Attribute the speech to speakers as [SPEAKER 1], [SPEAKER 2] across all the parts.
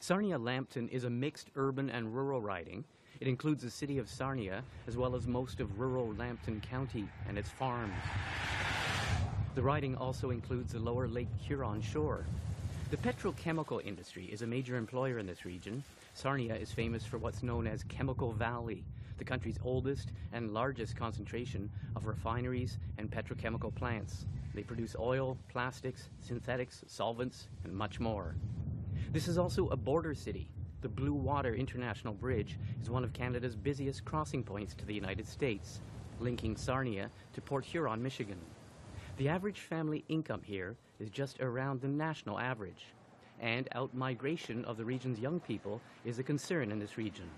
[SPEAKER 1] Sarnia Lambton is a mixed urban and rural riding. It includes the city of Sarnia, as well as most of rural Lambton County and its farms. The riding also includes the lower Lake Huron shore. The petrochemical industry is a major employer in this region. Sarnia is famous for what's known as Chemical Valley, the country's oldest and largest concentration of refineries and petrochemical plants. They produce oil, plastics, synthetics, solvents, and much more. This is also a border city. The Blue Water International Bridge is one of Canada's busiest crossing points to the United States, linking Sarnia to Port Huron, Michigan. The average family income here is just around the national average, and out-migration of the region's young people is a concern in this region.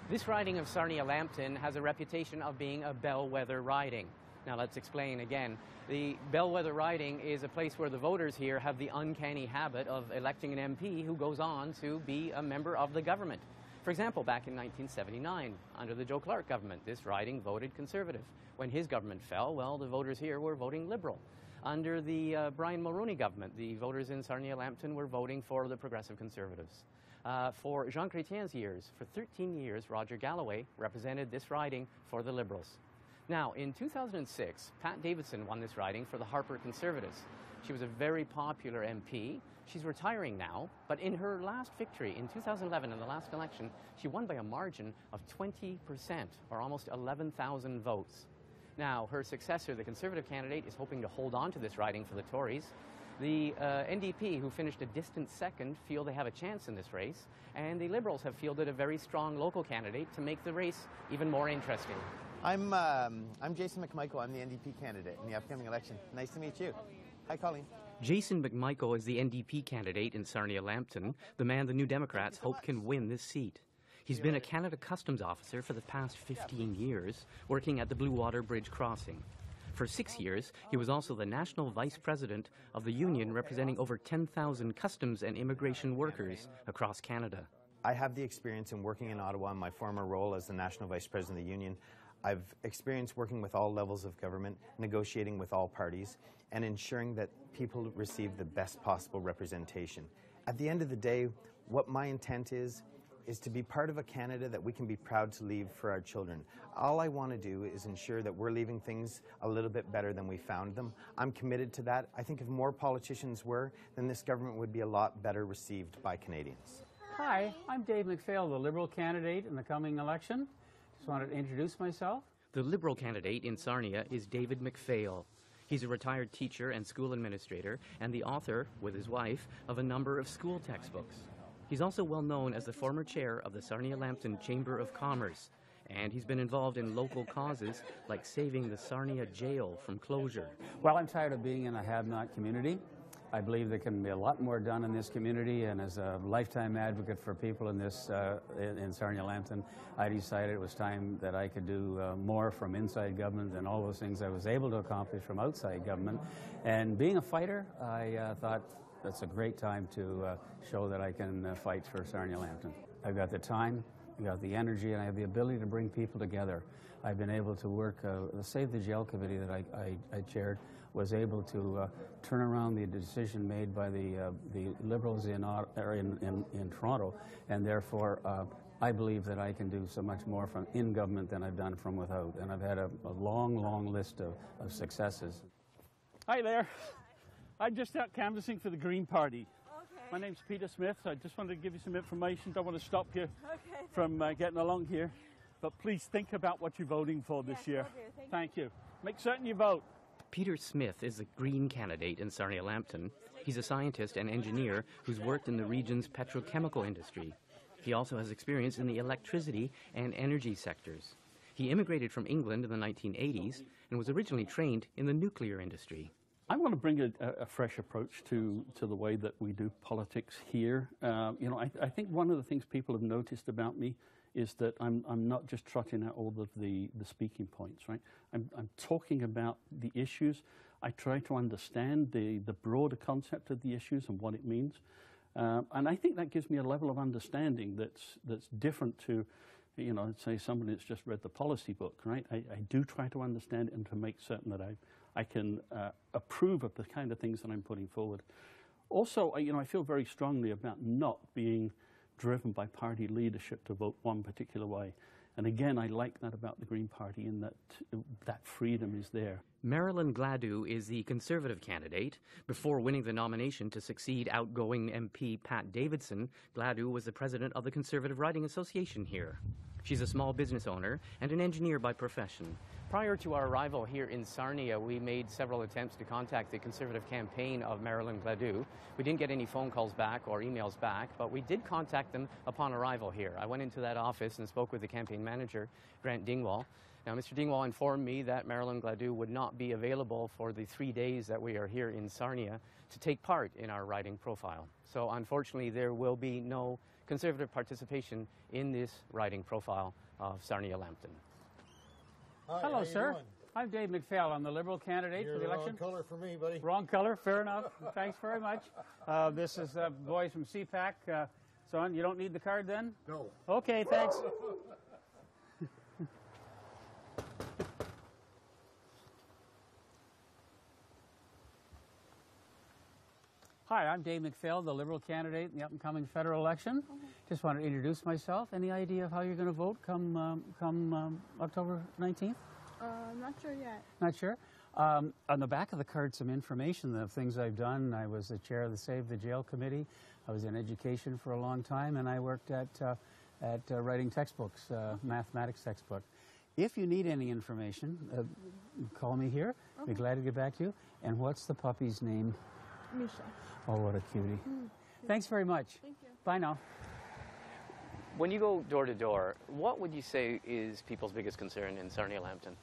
[SPEAKER 1] This riding of Sarnia Lambton has a reputation of being a bellwether riding. Now let's explain again. The bellwether riding is a place where the voters here have the uncanny habit of electing an MP who goes on to be a member of the government. For example, back in 1979, under the Joe Clark government, this riding voted Conservative. When his government fell, well, the voters here were voting Liberal. Under the Brian Mulroney government, the voters in Sarnia Lambton were voting for the Progressive Conservatives. For Jean Chrétien's years, for 13 years, Roger Galloway represented this riding for the Liberals. Now, in 2006, Pat Davidson won this riding for the Harper Conservatives. She was a very popular MP. She's retiring now, but in her last victory in 2011, in the last election, she won by a margin of 20%, or almost 11,000 votes. Now, her successor, the Conservative candidate, is hoping to hold on to this riding for the Tories. The NDP, who finished a distant second, feel they have a chance in this race, and the Liberals have fielded a very strong local candidate to make the race even more interesting.
[SPEAKER 2] I'm Jason McMichael. I'm the NDP candidate in the upcoming election. Nice to meet you. Hi, Colleen.
[SPEAKER 1] Jason McMichael is the NDP candidate in Sarnia Lambton, the man the New Democrats hope can win this seat. He's been a Canada Customs officer for the past 15 years, working at the Blue Water Bridge crossing. For 6 years, he was also the National Vice President of the union representing over 10,000 customs and immigration workers across Canada.
[SPEAKER 2] I have the experience in working in Ottawa in my former role as the National Vice President of the union. I've experienced working with all levels of government, negotiating with all parties, and ensuring that people receive the best possible representation. At the end of the day, what my intent is to be part of a Canada that we can be proud to leave for our children. All I want to do is ensure that we're leaving things a little bit better than we found them. I'm committed to that. I think if more politicians were, then this government would be a lot better received by Canadians.
[SPEAKER 3] Hi, I'm Dave McPhail, the Liberal candidate in the coming election. Just wanted to introduce myself.
[SPEAKER 1] The Liberal candidate in Sarnia is David McPhail. He's a retired teacher and school administrator and the author, with his wife, of a number of school textbooks. He's also well known as the former chair of the Sarnia Lambton Chamber of Commerce, and he's been involved in local causes like saving the Sarnia jail from closure.
[SPEAKER 3] Well, I'm tired of being in a have-not community. I believe there can be a lot more done in this community, and as a lifetime advocate for people in this in Sarnia Lambton, I decided it was time that I could do more from inside government than all those things I was able to accomplish from outside government. And being a fighter, I thought that's a great time to show that I can fight for Sarnia Lambton. I've got the time, I've got the energy, and I have the ability to bring people together. I've been able to work, the Save the Jail Committee that I chaired was able to turn around the decision made by the Liberals in Toronto, and therefore I believe that I can do so much more from in government than I've done from without, and I've had a long, long list of successes.
[SPEAKER 4] Hi there. I'm just out canvassing for the Green Party.
[SPEAKER 5] Okay.
[SPEAKER 4] My name's Peter Smith. I just wanted to give you some information. Don't want to stop you from getting along here. But please think about what you're voting for this year. Thank you. Make certain you vote.
[SPEAKER 1] Peter Smith is the Green candidate in Sarnia Lambton. He's a scientist and engineer who's worked in the region's petrochemical industry. He also has experience in the electricity and energy sectors. He immigrated from England in the 1980s and was originally trained in the nuclear industry.
[SPEAKER 4] I want to bring a fresh approach to the way that we do politics here. You know, I think one of the things people have noticed about me is that I'm not just trotting out all of the speaking points, right? I'm talking about the issues. I try to understand the broader concept of the issues and what it means. And I think that gives me a level of understanding that's different to, you know, say somebody that's just read the policy book, right? I do try to understand it and to make certain that I can approve of the kind of things that I'm putting forward. Also, you know, I feel very strongly about not being driven by party leadership to vote one particular way. And again, I like that about the Green Party in that that freedom is there.
[SPEAKER 1] Marilyn Gladue is the Conservative candidate. Before winning the nomination to succeed outgoing MP Pat Davidson, Gladue was the president of the Conservative Riding Association here. She's a small business owner and an engineer by profession. Prior to our arrival here in Sarnia, we made several attempts to contact the Conservative campaign of Marilyn Gladue. We didn't get any phone calls back or emails back, but we did contact them upon arrival here. I went into that office and spoke with the campaign manager, Grant Dingwall. Now, Mr. Dingwall informed me that Marilyn Gladue would not be available for the 3 days that we are here in Sarnia to take part in our riding profile. So, unfortunately, there will be no Conservative participation in this riding profile of Sarnia-Lambton.
[SPEAKER 5] Hi,
[SPEAKER 3] Hello, sir.
[SPEAKER 5] Doing?
[SPEAKER 3] I'm Dave McPhail. I'm the Liberal candidate
[SPEAKER 5] You're
[SPEAKER 3] for the
[SPEAKER 5] the
[SPEAKER 3] election.
[SPEAKER 5] wrong color for me, buddy.
[SPEAKER 3] Wrong color, fair enough. Thanks very much. This is boys from CPAC. Son, you don't need the card then?
[SPEAKER 5] No.
[SPEAKER 3] Okay, thanks. Hi, I'm Dave McPhail, the Liberal candidate in the up-and-coming federal election. Just want to introduce myself. Any idea of how you're going to vote come October 19th?
[SPEAKER 6] Not sure yet.
[SPEAKER 3] Not sure. On the back of the card, some information of things I've done. I was the chair of the Save the Jail Committee. I was in education for a long time, and I worked at writing textbooks, mathematics textbook. If you need any information, call me here.
[SPEAKER 6] Okay.
[SPEAKER 3] Be glad to get back to you. And what's the puppy's name?
[SPEAKER 6] Misha.
[SPEAKER 3] Oh, what a cutie. Thanks very much.
[SPEAKER 6] Thank you.
[SPEAKER 3] Bye now.
[SPEAKER 1] When you go door to door, what would you say is people's biggest concern in Sarnia-Lambton?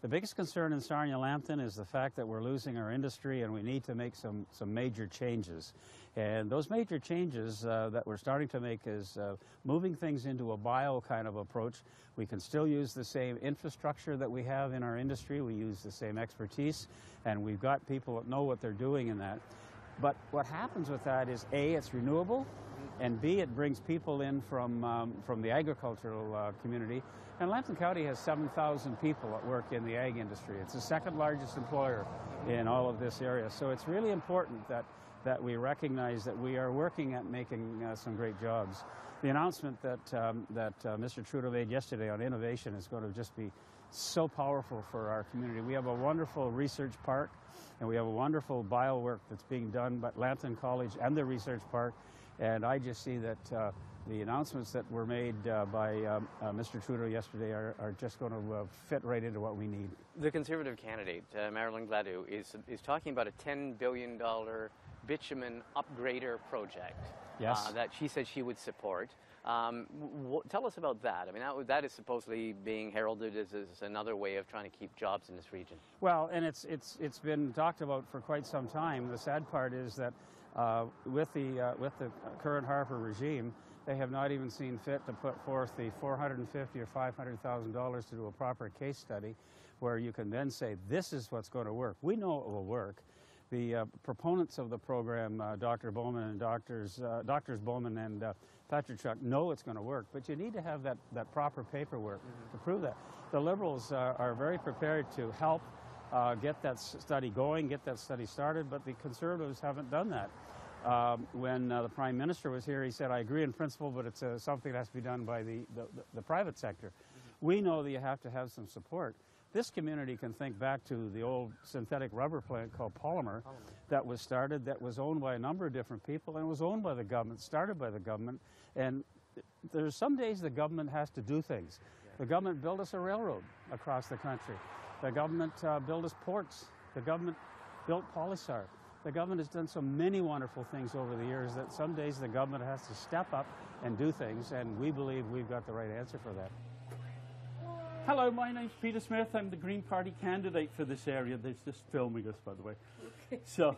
[SPEAKER 3] The biggest concern in Sarnia-Lambton is the fact that we're losing our industry and we need to make some major changes. And those major changes that we're starting to make is moving things into a bio kind of approach. We can still use the same infrastructure that we have in our industry. We use the same expertise, and we've got people that know what they're doing in that. But what happens with that is, A, it's renewable, and B, it brings people in from the agricultural community. And Lambton County has 7,000 people that work in the ag industry. It's the second largest employer in all of this area. So it's really important that we recognize that we are working at making some great jobs. The announcement that Mr. Trudeau made yesterday on innovation is going to just be so powerful for our community. We have a wonderful research park, and we have a wonderful bio work that's being done by Lambton College and the research park. And I just see that the announcements that were made by Mr. Trudeau yesterday are just going to fit right into what we need.
[SPEAKER 1] The Conservative candidate, Marilyn Gladue, is talking about a $10 billion bitumen upgrader project.
[SPEAKER 3] Yes.
[SPEAKER 1] That she said she would support. Tell us about that. I mean, that is supposedly being heralded as another way of trying to keep jobs in this region.
[SPEAKER 3] Well, and it's been talked about for quite some time. The sad part is that with the current Harper regime, they have not even seen fit to put forth the $450,000 or $500,000 to do a proper case study where you can then say, this is what's going to work. We know it will work. The proponents of the program, Dr. Bowman and Doctors Bowman and Petrachuk, know it's going to work, but you need to have that proper paperwork to prove that. The Liberals are very prepared to help get that study going, get that study started, but the Conservatives haven't done that. When the Prime Minister was here, he said, I agree in principle, but it's something that has to be done by the private sector. We know that you have to have some support. This community can think back to the old synthetic rubber plant called Polymer that was started, that was owned by a number of different people, and was owned by the government, started by the government. And there's some days the government has to do things. The government built us a railroad across the country. The government built us ports. The government built Polysar. The government has done so many wonderful things over the years that some days the government has to step up and do things, and we believe we've got the right answer for that.
[SPEAKER 4] Hello, my name's Peter Smith. I'm the Green Party candidate for this area. They're just filming us, by the way. Okay. So,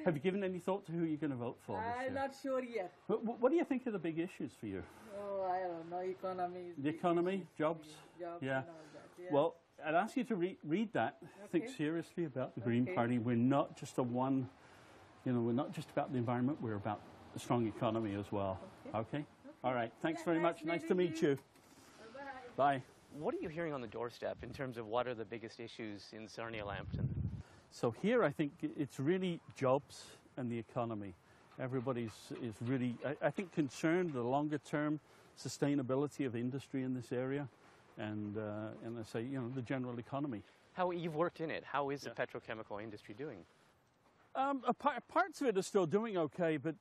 [SPEAKER 4] have you given any thought to who you're going to vote for this year?
[SPEAKER 6] I'm not sure yet.
[SPEAKER 4] What do you think are the big issues for you?
[SPEAKER 6] Oh, I don't know. Economy.
[SPEAKER 4] The economy, jobs?
[SPEAKER 6] Jobs
[SPEAKER 4] Yeah.
[SPEAKER 6] and all that. Yeah.
[SPEAKER 4] Well, I'd ask you to read that.
[SPEAKER 6] Okay.
[SPEAKER 4] Think seriously about the Green
[SPEAKER 6] Okay.
[SPEAKER 4] Party. We're not just we're not just about the environment. We're about a strong economy as well. Okay? All right. Thanks very much. Nice to meet you. Bye.
[SPEAKER 1] What are you hearing on the doorstep in terms of what are the biggest issues in Sarnia-Lambton?
[SPEAKER 4] So here I think it's really jobs and the economy. Everybody's is really, I think, concerned the longer-term sustainability of industry in this area, and I say, you know, the general economy.
[SPEAKER 1] How you've worked in it? How is the petrochemical industry doing?
[SPEAKER 4] Parts of it are still doing okay, but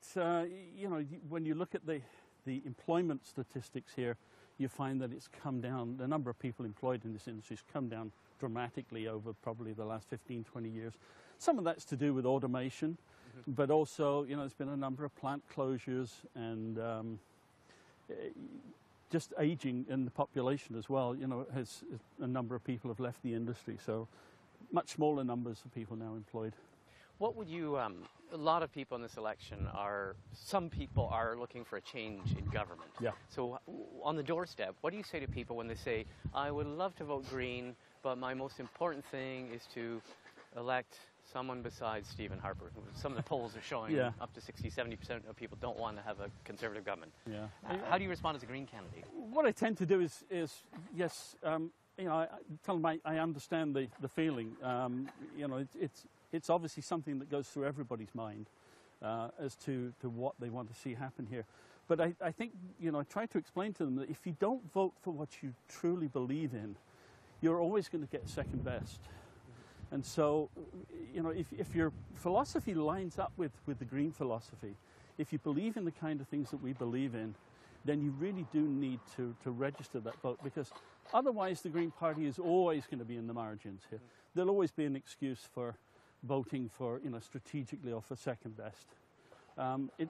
[SPEAKER 4] you know, when you look at the employment statistics here, you find that it's come down. The number of people employed in this industry has come down dramatically over probably the last 15, 20 years. Some of that's to do with automation, but also, you know, there's been a number of plant closures and just aging in the population as well. You know, a number of people have left the industry, so much smaller numbers of people now employed.
[SPEAKER 1] What would you, a lot of people in this election some people are looking for a change in government.
[SPEAKER 4] Yeah.
[SPEAKER 1] So on the doorstep, what do you say to people when they say, I would love to vote Green, but my most important thing is to elect someone besides Stephen Harper? Some of the polls are showing up to 60-70% of people don't want to have a Conservative government. Yeah. How do you respond as a Green candidate?
[SPEAKER 4] What I tend to do is yes, you know, I tell them I understand the feeling. You know, it's obviously something that goes through everybody's mind as to what they want to see happen here. But I think, you know, I try to explain to them that if you don't vote for what you truly believe in, you're always going to get second best. And so, you know, if your philosophy lines up with the Green philosophy, if you believe in the kind of things that we believe in, then you really do need to register that vote, because otherwise the Green Party is always going to be in the margins here. There'll always be an excuse for voting for, you know, strategically or for second best.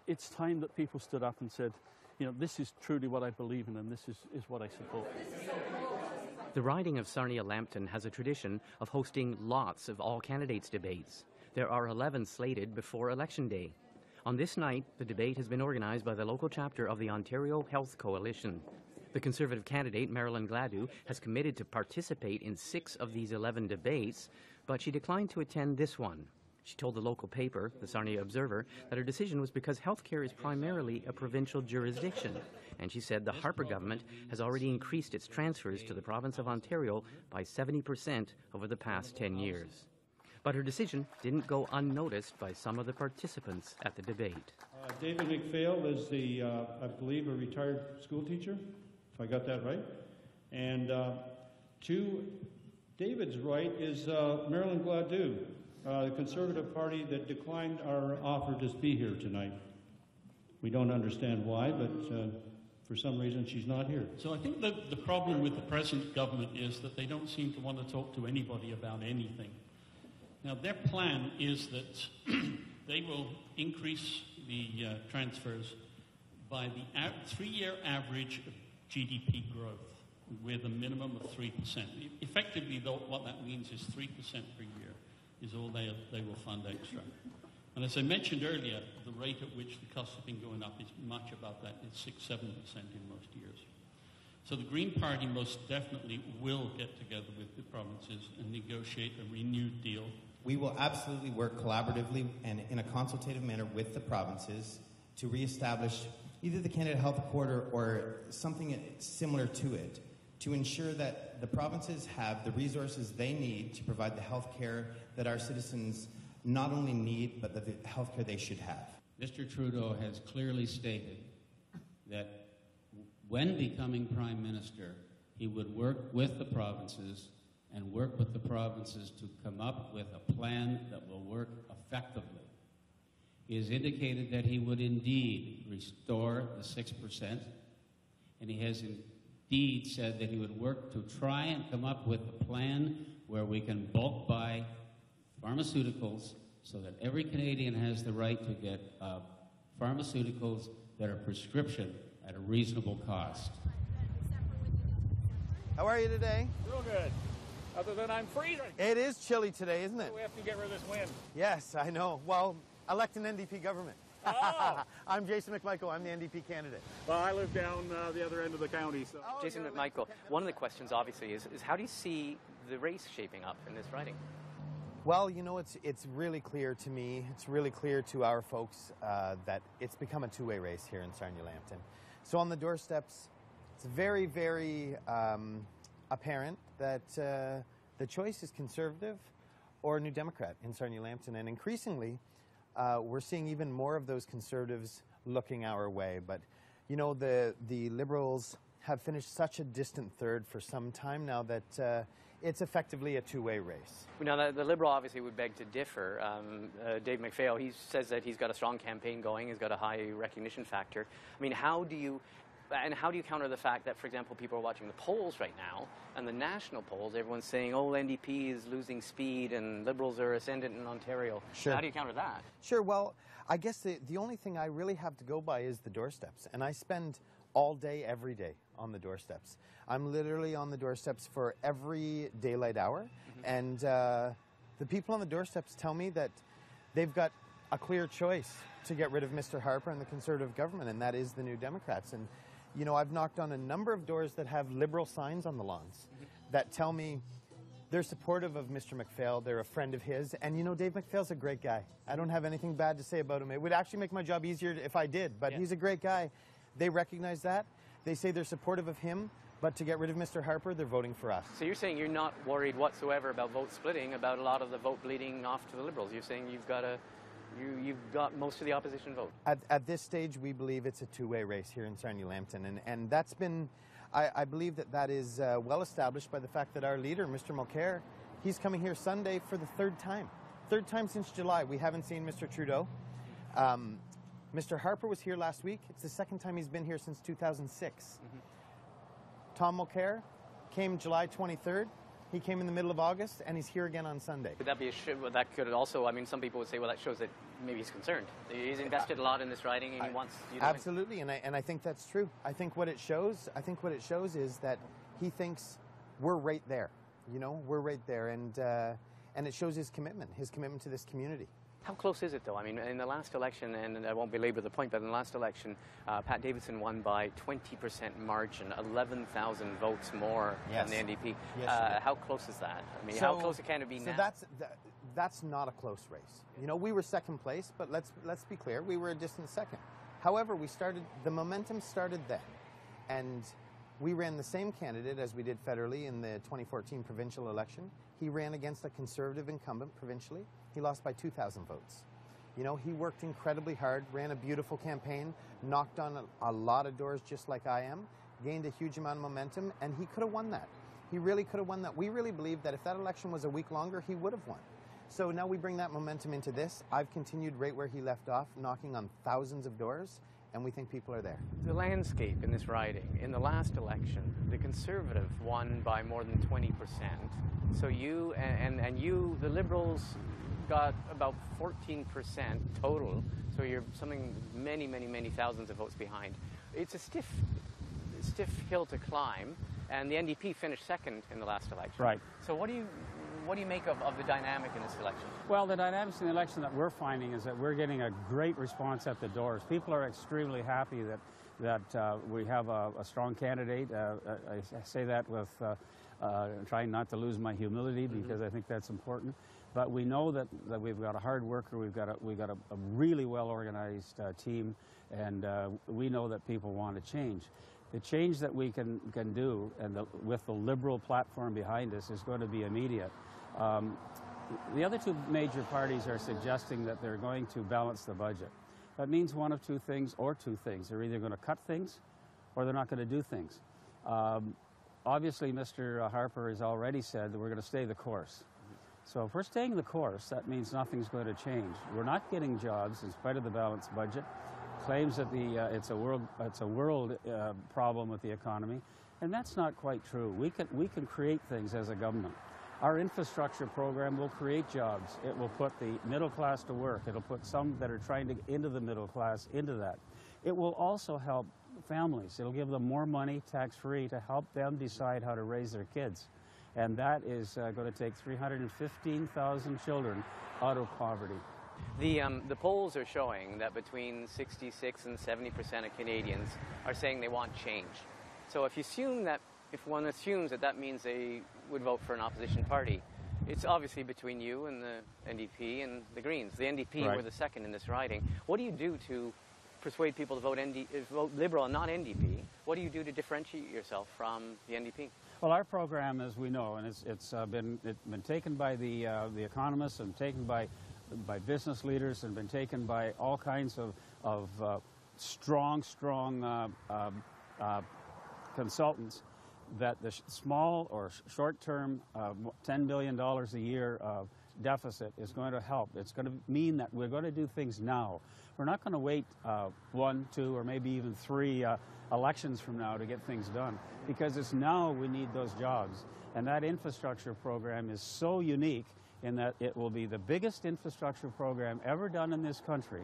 [SPEAKER 4] It's time that people stood up and said, you know, this is truly what I believe in and this is what I support.
[SPEAKER 1] The riding of Sarnia-Lambton has a tradition of hosting lots of all-candidates debates. There are 11 slated before Election Day. On this night, the debate has been organized by the local chapter of the Ontario Health Coalition. The Conservative candidate, Marilyn Gladue, has committed to participate in 6 of these 11 debates, but she declined to attend this one. She told the local paper, the Sarnia Observer, that her decision was because healthcare is primarily a provincial jurisdiction. And she said the Harper government has already increased its transfers to the province of Ontario by 70% over the past 10 years. But her decision didn't go unnoticed by some of the participants at the debate.
[SPEAKER 7] David McPhail is I believe, a retired school teacher, if I got that right. And to David's right is Marilyn Gladue, the Conservative Party that declined our offer to be here tonight. We don't understand why, but for some reason she's not here.
[SPEAKER 8] So I think that the problem with the present government is that they don't seem to want to talk to anybody about anything. Now, their plan is that they will increase the transfers by the 3-year average of GDP growth with a minimum of 3%. Effectively, though, what that means is 3% per year is all they will fund extra. And as I mentioned earlier, the rate at which the costs have been going up is much above that. It's 6-7% in most years. So the Green Party most definitely will get together with the provinces and negotiate a renewed deal.
[SPEAKER 9] We will absolutely work collaboratively and in a consultative manner with the provinces to reestablish either the Canada Health Corridor or something similar to it, to ensure that the provinces have the resources they need to provide the health care that our citizens not only need, but the health care they should have.
[SPEAKER 10] Mr. Trudeau has clearly stated that when becoming Prime Minister, he would work with the provinces and work with the provinces to come up with a plan that will work effectively. He has indicated that he would indeed restore the 6%, and he has indeed said that he would work to try and come up with a plan where we can bulk buy pharmaceuticals so that every Canadian has the right to get pharmaceuticals that are prescription at a reasonable cost.
[SPEAKER 2] How are you today?
[SPEAKER 11] Real good. Other than I'm freezing.
[SPEAKER 2] It is chilly today, isn't it?
[SPEAKER 11] We have to get rid of this wind.
[SPEAKER 2] Yes, I know. Well, elect an NDP government.
[SPEAKER 11] Oh.
[SPEAKER 2] I'm Jason McMichael. I'm the NDP candidate.
[SPEAKER 11] Well, I live down the other end of the county. So.
[SPEAKER 1] Oh, Jason McMichael, one of the questions obviously is how do you see the race shaping up in this riding?
[SPEAKER 2] Well, you know, it's really clear to me, it's really clear to our folks that it's become a two-way race here in Sarnia-Lambton. So on the doorsteps, it's very, very apparent that the choice is Conservative or New Democrat in Sarnia-Lambton. And increasingly, we're seeing even more of those Conservatives looking our way. But, you know, the Liberals have finished such a distant third for some time now that it's effectively a two-way race.
[SPEAKER 1] Now, the Liberal obviously would beg to differ. Dave McPhail, he says that he's got a strong campaign going, he's got a high recognition factor. I mean, how do you counter the fact that, for example, people are watching the polls right now, and the national polls, everyone's saying, oh, NDP is losing speed and Liberals are ascendant in Ontario.
[SPEAKER 2] Sure.
[SPEAKER 1] How do you counter that?
[SPEAKER 2] Sure, well, I guess the only thing I really have to go by is the doorsteps, and I spend all day, every day on the doorsteps. I'm literally on the doorsteps for every daylight hour, and the people on the doorsteps tell me that they've got a clear choice to get rid of Mr. Harper and the Conservative government, and that is the New Democrats. And, you know, I've knocked on a number of doors that have Liberal signs on the lawns that tell me they're supportive of Mr. McPhail, they're a friend of his, and, you know, Dave McPhail's a great guy. I don't have anything bad to say about him. It would actually make my job easier if I did, but he's a great guy. They recognize that. They say they're supportive of him, but to get rid of Mr. Harper, they're voting for us.
[SPEAKER 1] So you're saying you're not worried whatsoever about vote splitting, about a lot of the vote bleeding off to the Liberals. You're saying you've got most of the opposition vote.
[SPEAKER 2] At this stage, we believe it's a two-way race here in Sarnia Lambton, and that's been, I believe that is well established by the fact that our leader, Mr. Mulcair, he's coming here Sunday for the third time since July. We haven't seen Mr. Trudeau. Mr. Harper was here last week. It's the second time he's been here since 2006. Tom Mulcair came July 23rd. He came in the middle of August, and he's here again on Sunday.
[SPEAKER 1] Could that be that could also, I mean, some people would say, well, that shows that maybe he's concerned. He's invested a lot in this riding, and he wants you to win.
[SPEAKER 2] Absolutely, and I think that's true. I think what it shows is that he thinks we're right there. You know, we're right there, and it shows his commitment to this community.
[SPEAKER 1] How close is it, though? I mean, in the last election, and I won't belabor the point, but in the last election, Pat Davidson won by 20% margin, 11,000 votes more than the NDP.
[SPEAKER 2] Yes,
[SPEAKER 1] how close is that? I mean, how close can it be now?
[SPEAKER 2] That's not a close race. You know, we were second place, but let's be clear, we were a distant second. However, the momentum started then, and we ran the same candidate as we did federally in the 2014 provincial election. He ran against a Conservative incumbent provincially. He lost by 2,000 votes. You know, he worked incredibly hard, ran a beautiful campaign, knocked on a lot of doors just like I am, gained a huge amount of momentum, and he could have won that. He really could have won that. We really believe that if that election was a week longer, he would have won. So now we bring that momentum into this. I've continued right where he left off, knocking on thousands of doors, and we think people are there.
[SPEAKER 1] The landscape in this riding, in the last election, the Conservative won by more than 20%. So you and you, the Liberals, got about 14% total. So you're something many thousands of votes behind. It's a stiff hill to climb, and the NDP finished second in the last election.
[SPEAKER 3] Right.
[SPEAKER 1] So what do you make of the dynamic in this election?
[SPEAKER 3] Well, the dynamics in the election that we're finding is that we're getting a great response at the doors. People are extremely happy that we have a strong candidate. I say that with trying not to lose my humility, because I think that's important. But we know that we've got a hard worker, we've got a really well-organized team, and we know that people want to change. The change that we can do, and with the Liberal platform behind us, is going to be immediate. The other two major parties are suggesting that they're going to balance the budget. That means one of two things, or two things. They're either going to cut things, or they're not going to do things. Obviously, Mr. Harper has already said that we're going to stay the course. So if we're staying the course, that means nothing's going to change. We're not getting jobs in spite of the balanced budget. Claims that it's a world problem with the economy, and that's not quite true. We can create things as a government. Our infrastructure program will create jobs. It will put the middle class to work. It'll put some that are trying to get into the middle class into that. It will also help families. It'll give them more money, tax-free, to help them decide how to raise their kids. And that is going to take 315,000 children out of poverty.
[SPEAKER 1] The polls are showing that between 66 and 70% of Canadians are saying they want change. So if one assumes that means they would vote for an opposition party, it's obviously between you and the NDP and the Greens. The NDP were the second in this riding. What do you do to persuade people to vote Liberal and not NDP? What do you do to differentiate yourself from the NDP?
[SPEAKER 3] Well, our program, as we know, and it's been taken by the economists and taken by by business leaders and been taken by all kinds of strong consultants, that the small or short-term $10 billion a year deficit is going to help. It's going to mean that we're going to do things now. We're not going to wait 1, 2, or maybe even 3 elections from now to get things done, because it's now we need those jobs. And that infrastructure program is so unique in that it will be the biggest infrastructure program ever done in this country,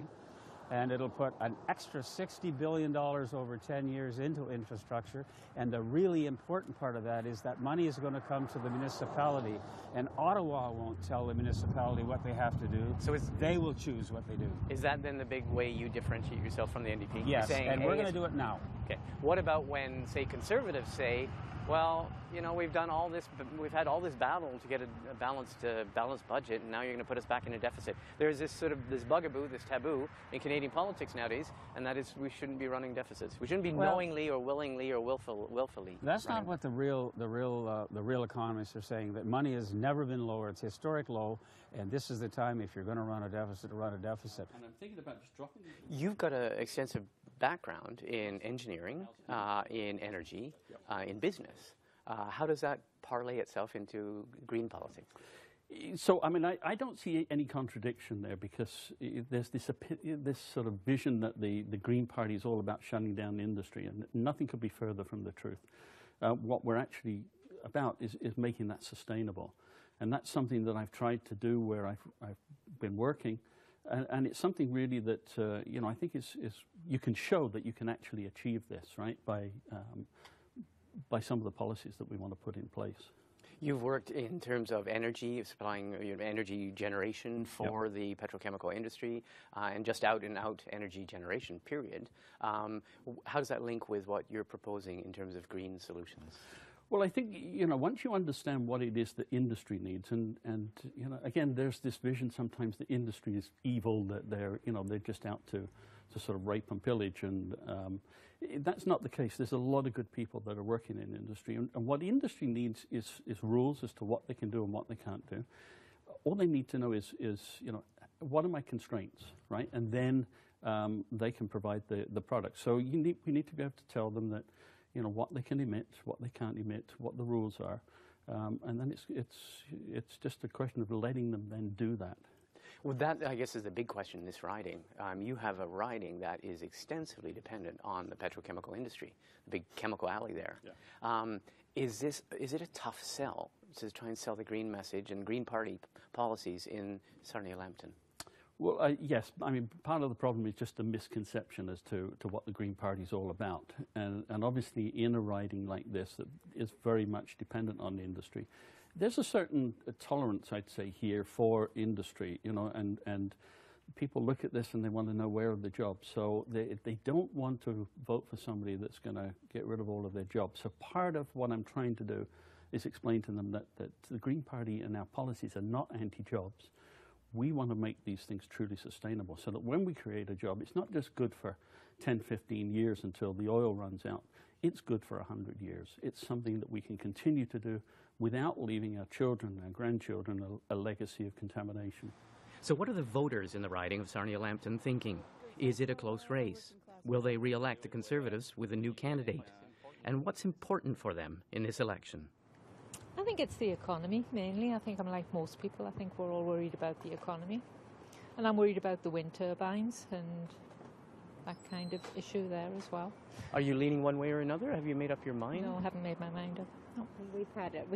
[SPEAKER 3] and it'll put an extra $60 billion over 10 years into infrastructure. And the really important part of that is that money is going to come to the municipality, and Ottawa won't tell the municipality what they have to do. So they will choose what they do.
[SPEAKER 1] Is that then the big way you differentiate yourself from the NDP?
[SPEAKER 3] Yes,
[SPEAKER 1] saying,
[SPEAKER 3] and we're going to do it now.
[SPEAKER 1] Okay. What about when, say, Conservatives say, well, you know, we've done all this, we've had all this battle to get a balanced budget, and now you're going to put us back in a deficit. There's this sort of this bugaboo, this taboo in Canadian politics nowadays, and that is we shouldn't be running deficits. We shouldn't be knowingly or willingly or willfully.
[SPEAKER 3] That's not what the real economists are saying. That money has never been lower; it's historic low, and this is the time if you're going to run a deficit to run a deficit.
[SPEAKER 4] And I'm thinking about just dropping.
[SPEAKER 1] You've got an extensive background in engineering, in energy, in business. How does that parlay itself into green politics?
[SPEAKER 4] So, I mean, I don't see any contradiction there, because there's this sort of vision that the Green Party is all about shutting down industry, and nothing could be further from the truth. What we're actually about is making that sustainable, and that's something that I've tried to do where I've been working, and it's something really that you know, I think is you can show that you can actually achieve this, right, by some of the policies that we want to put in place.
[SPEAKER 1] You've worked in terms of energy, supplying energy generation for the petrochemical industry, and just out-and-out energy generation, period. How does that link with what you're proposing in terms of green solutions?
[SPEAKER 4] Well, I think, you know, once you understand what it is that industry needs, and you know, again, there's this vision sometimes that industry is evil, that they're just out to sort of rape and pillage, and that's not the case. There's a lot of good people that are working in industry, and what industry needs is rules as to what they can do and what they can't do. All they need to know is you know, what are my constraints, right? And then they can provide the product. So we need to be able to tell them that, you know, what they can emit, what they can't emit, what the rules are, and then it's just a question of letting them then do that.
[SPEAKER 1] Well, that, I guess, is the big question in this riding. You have a riding that is extensively dependent on the petrochemical industry, the big chemical alley there. Yeah. Is it a tough sell to try and sell the green message and Green Party policies in Sarnia, Lambton?
[SPEAKER 4] Well, yes. I mean, part of the problem is just a misconception as to what the Green Party is all about. And obviously, in a riding like this that is very much dependent on the industry, there's a certain tolerance, I'd say, here for industry, you know, and people look at this and they want to know where are the jobs. So they don't want to vote for somebody that's going to get rid of all of their jobs. So part of what I'm trying to do is explain to them that the Green Party and our policies are not anti-jobs. We want to make these things truly sustainable so that when we create a job, it's not just good for 10, 15 years until the oil runs out. It's good for 100 years. It's something that we can continue to do without leaving our children and grandchildren a legacy of contamination.
[SPEAKER 1] So what are the voters in the riding of Sarnia-Lambton thinking? Is it a close race? Will they re-elect the Conservatives with a new candidate? And what's important for them in this election?
[SPEAKER 12] I think it's the economy, mainly. I think I'm like most people. I think we're all worried about the economy. And I'm worried about the wind turbines and that kind of issue there as well.
[SPEAKER 1] Are you leaning one way or another? Have you made up your mind?
[SPEAKER 12] No, I haven't made my mind up. No.
[SPEAKER 13] We've had it.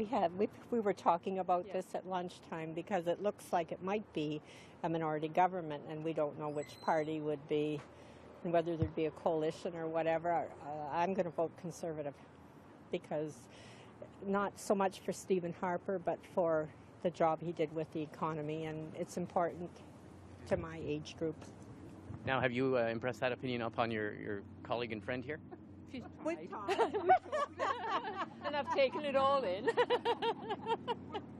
[SPEAKER 13] We were talking about this at lunchtime because it looks like it might be a minority government, and we don't know which party would be, and whether there'd be a coalition or whatever. I'm going to vote Conservative because not so much for Stephen Harper, but for the job he did with the economy, and it's important to my age group.
[SPEAKER 1] Now, have you impressed that opinion upon your colleague and friend here?
[SPEAKER 12] We've talked. And I've taken it all in.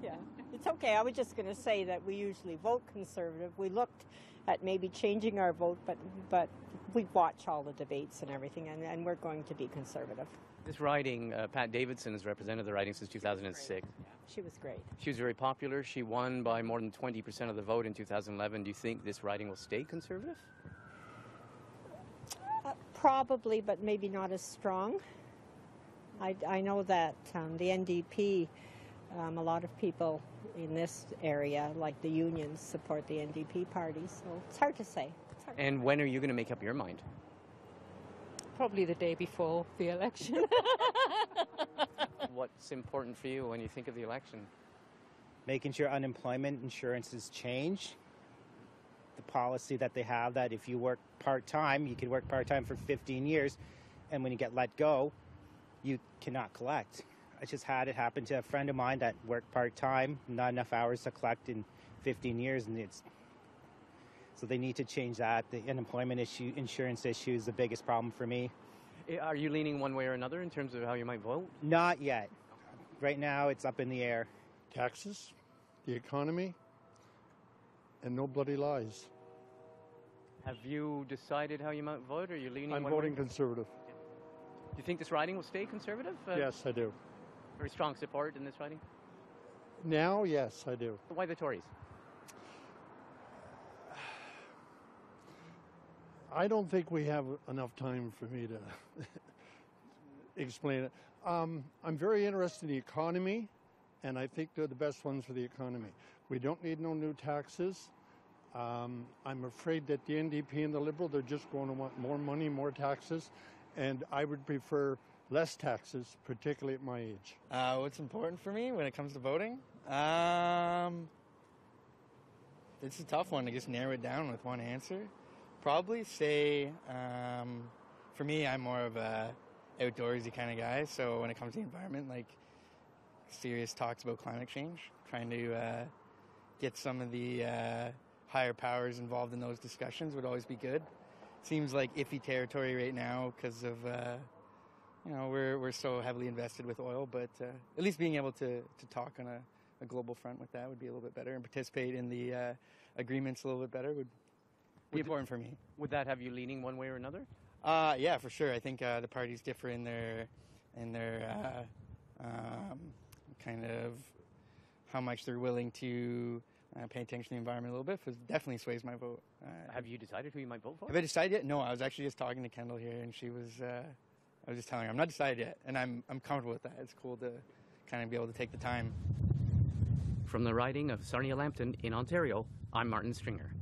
[SPEAKER 13] Yeah, it's okay. I was just going to say that we usually vote Conservative. We looked at maybe changing our vote, but we watch all the debates and everything, and we're going to be Conservative.
[SPEAKER 1] This riding, Pat Davidson has represented the riding since 2006.
[SPEAKER 13] She was great.
[SPEAKER 1] She was very popular. She won by more than 20% of the vote in 2011. Do you think this riding will stay Conservative?
[SPEAKER 13] Probably, but maybe not as strong. I know that the NDP, a lot of people in this area, like the unions, support the NDP party, so it's hard to say.
[SPEAKER 1] And when are you going to make up your mind?
[SPEAKER 12] Probably the day before the election.
[SPEAKER 1] What's important for you when you think of the election?
[SPEAKER 14] Making sure unemployment insurances change. The policy that they have that if you work part-time, you could work part-time for 15 years, and when you get let go, you cannot collect. I just had it happen to a friend of mine that worked part-time, not enough hours to collect in 15 years, and so they need to change that. The unemployment insurance issue is the biggest problem for me.
[SPEAKER 1] Are you leaning one way or another in terms of how you might vote?
[SPEAKER 14] Not yet. Right now, it's up in the air.
[SPEAKER 5] Taxes, the economy, and no bloody lies.
[SPEAKER 1] Have you decided how you might vote? Or are you leaning
[SPEAKER 5] I'm
[SPEAKER 1] one
[SPEAKER 5] voting
[SPEAKER 1] way?
[SPEAKER 5] Conservative.
[SPEAKER 1] Do you think this riding will stay Conservative?
[SPEAKER 5] Yes, I do.
[SPEAKER 1] Very strong support in this riding?
[SPEAKER 5] Now, yes, I do.
[SPEAKER 1] Why the Tories?
[SPEAKER 5] I don't think we have enough time for me to explain it. I'm very interested in the economy, and I think they're the best ones for the economy. We don't need no new taxes. I'm afraid that the NDP and the Liberal, they're just going to want more money, more taxes, and I would prefer less taxes, particularly at my age.
[SPEAKER 15] What's important for me when it comes to voting? It's a tough one to just narrow it down with one answer. Probably say, for me, I'm more of a outdoorsy kind of guy, so when it comes to the environment, like serious talks about climate change, trying to get some of the higher powers involved in those discussions would always be good. Seems like iffy territory right now because of, we're so heavily invested with oil, but at least being able to talk on a global front with that would be a little bit better, and participate in the agreements a little bit better would be important for me.
[SPEAKER 1] Would that have you leaning one way or another?
[SPEAKER 15] Yeah, for sure. I think the parties differ in their kind of how much they're willing to pay attention to the environment a little bit. It definitely sways my vote.
[SPEAKER 1] Have you decided who you might vote for?
[SPEAKER 15] Have I decided yet? No, I was actually just talking to Kendall here, and she was. I was just telling her I'm not decided yet, and I'm comfortable with that. It's cool to kind of be able to take the time.
[SPEAKER 1] From the riding of Sarnia Lambton in Ontario, I'm Martin Stringer.